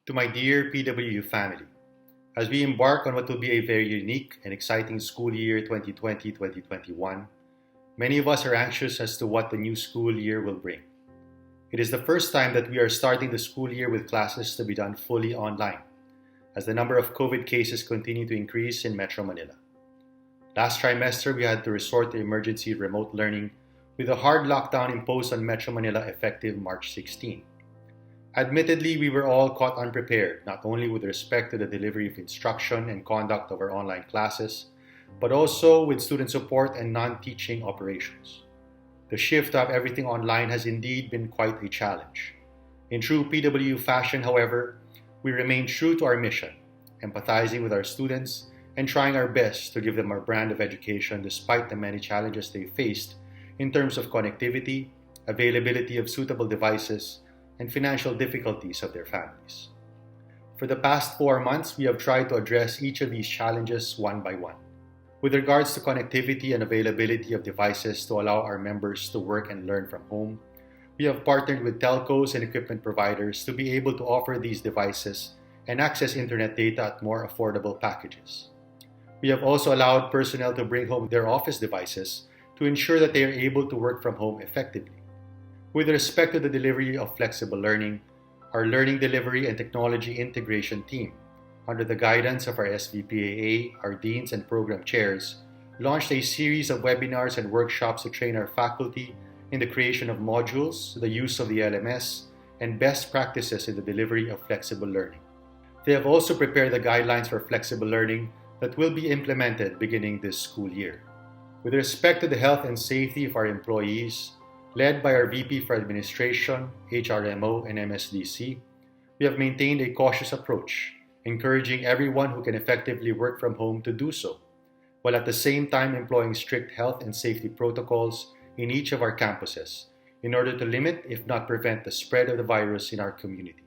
To my dear PWU family, as we embark on what will be a very unique and exciting school year 2020-2021, many of us are anxious as to what the new school year will bring. It is the first time that we are starting the school year with classes to be done fully online, as the number of COVID cases continue to increase in Metro Manila. Last trimester, we had to resort to emergency remote learning with a hard lockdown imposed on Metro Manila effective March 16. Admittedly, we were all caught unprepared, not only with respect to the delivery of instruction and conduct of our online classes, but also with student support and non-teaching operations. The shift to have everything online has indeed been quite a challenge. In true PWU fashion, however, we remain true to our mission, empathizing with our students and trying our best to give them our brand of education despite the many challenges they faced in terms of connectivity, availability of suitable devices, and financial difficulties of their families. For the past 4 months, we have tried to address each of these challenges one by one. With regards to connectivity and availability of devices to allow our members to work and learn from home, we have partnered with telcos and equipment providers to be able to offer these devices and access internet data at more affordable packages. We have also allowed personnel to bring home their office devices to ensure that they are able to work from home effectively. With respect to the delivery of flexible learning, our Learning Delivery and Technology Integration team, under the guidance of our SVPAA, our deans and program chairs, launched a series of webinars and workshops to train our faculty in the creation of modules, the use of the LMS, and best practices in the delivery of flexible learning. They have also prepared the guidelines for flexible learning that will be implemented beginning this school year. With respect to the health and safety of our employees, led by our VP for Administration, HRMO, and MSDC, we have maintained a cautious approach, encouraging everyone who can effectively work from home to do so, while at the same time employing strict health and safety protocols in each of our campuses in order to limit, if not prevent, the spread of the virus in our community.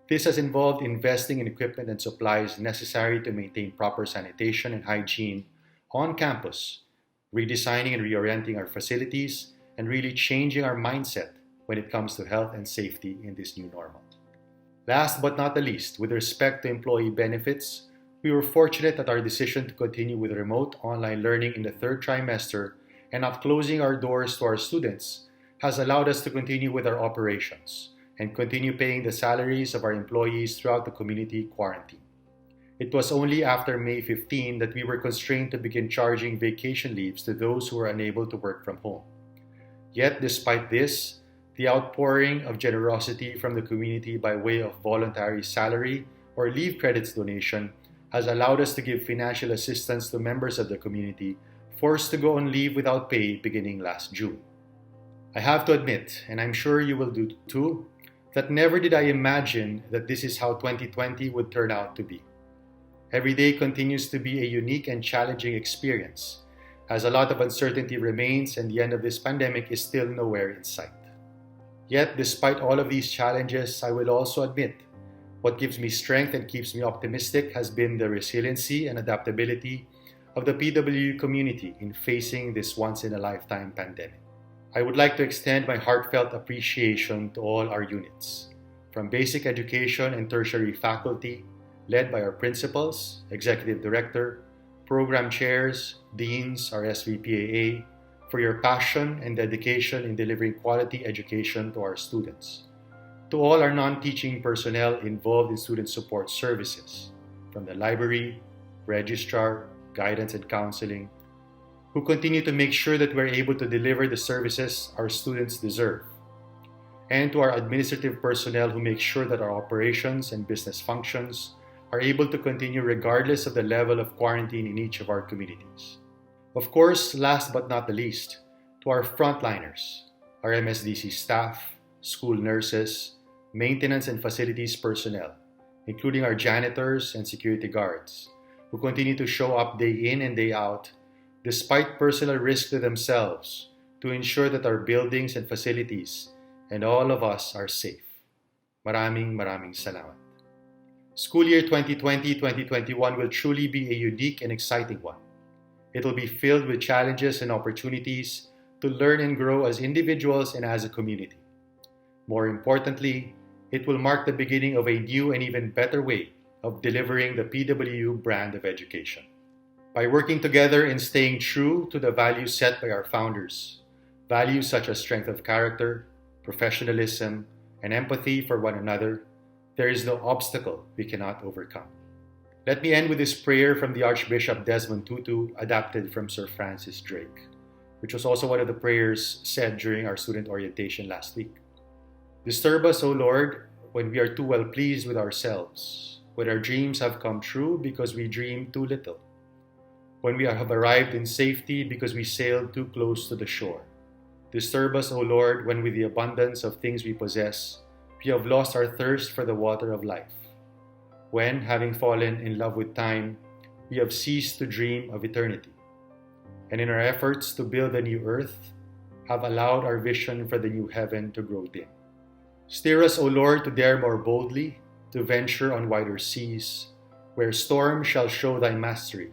This has involved investing in equipment and supplies necessary to maintain proper sanitation and hygiene on campus, redesigning and reorienting our facilities, and really changing our mindset when it comes to health and safety in this new normal. Last but not the least, with respect to employee benefits, we were fortunate that our decision to continue with remote online learning in the third trimester and not closing our doors to our students has allowed us to continue with our operations and continue paying the salaries of our employees throughout the community quarantine. It was only after May 15 that we were constrained to begin charging vacation leaves to those who were unable to work from home. Yet, despite this, the outpouring of generosity from the community by way of voluntary salary or leave credits donation has allowed us to give financial assistance to members of the community forced to go on leave without pay beginning last June. I have to admit, and I'm sure you will do too, that never did I imagine that this is how 2020 would turn out to be. Every day continues to be a unique and challenging experience, as a lot of uncertainty remains and the end of this pandemic is still nowhere in sight. Yet, despite all of these challenges, I will also admit, what gives me strength and keeps me optimistic has been the resiliency and adaptability of the PWU community in facing this once-in-a-lifetime pandemic. I would like to extend my heartfelt appreciation to all our units, from basic education and tertiary faculty, led by our principals, executive director, program chairs, deans, our SVPAA, for your passion and dedication in delivering quality education to our students. To all our non-teaching personnel involved in student support services, from the library, registrar, guidance and counseling, who continue to make sure that we're able to deliver the services our students deserve. And to our administrative personnel who make sure that our operations and business functions are able to continue regardless of the level of quarantine in each of our communities. Of course, last but not the least, to our frontliners, our MSDC staff, school nurses, maintenance and facilities personnel, including our janitors and security guards, who continue to show up day in and day out, despite personal risk to themselves, to ensure that our buildings and facilities and all of us are safe. Maraming salamat. School year 2020-2021 will truly be a unique and exciting one. It will be filled with challenges and opportunities to learn and grow as individuals and as a community. More importantly, It will mark the beginning of a new and even better way of delivering the PWU brand of education. By working together and staying true to the values set by our founders, values such as strength of character, professionalism, and empathy for one another, there is no obstacle we cannot overcome. Let me end with this prayer from the Archbishop Desmond Tutu, adapted from Sir Francis Drake, which was also one of the prayers said during our student orientation last week. Disturb us, O Lord, when we are too well pleased with ourselves, when our dreams have come true because we dreamed too little, when we have arrived in safety because we sailed too close to the shore. Disturb us, O Lord, when with the abundance of things we possess, we have lost our thirst for the water of life, when, having fallen in love with time, we have ceased to dream of eternity, and in our efforts to build a new earth, have allowed our vision for the new heaven to grow dim. Steer us, O Lord, to dare more boldly, to venture on wider seas, where storm shall show thy mastery,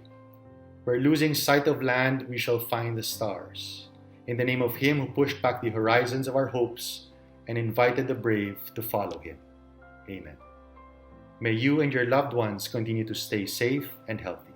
where losing sight of land we shall find the stars. In the name of him who pushed back the horizons of our hopes and invited the brave to follow him. Amen. May you and your loved ones continue to stay safe and healthy.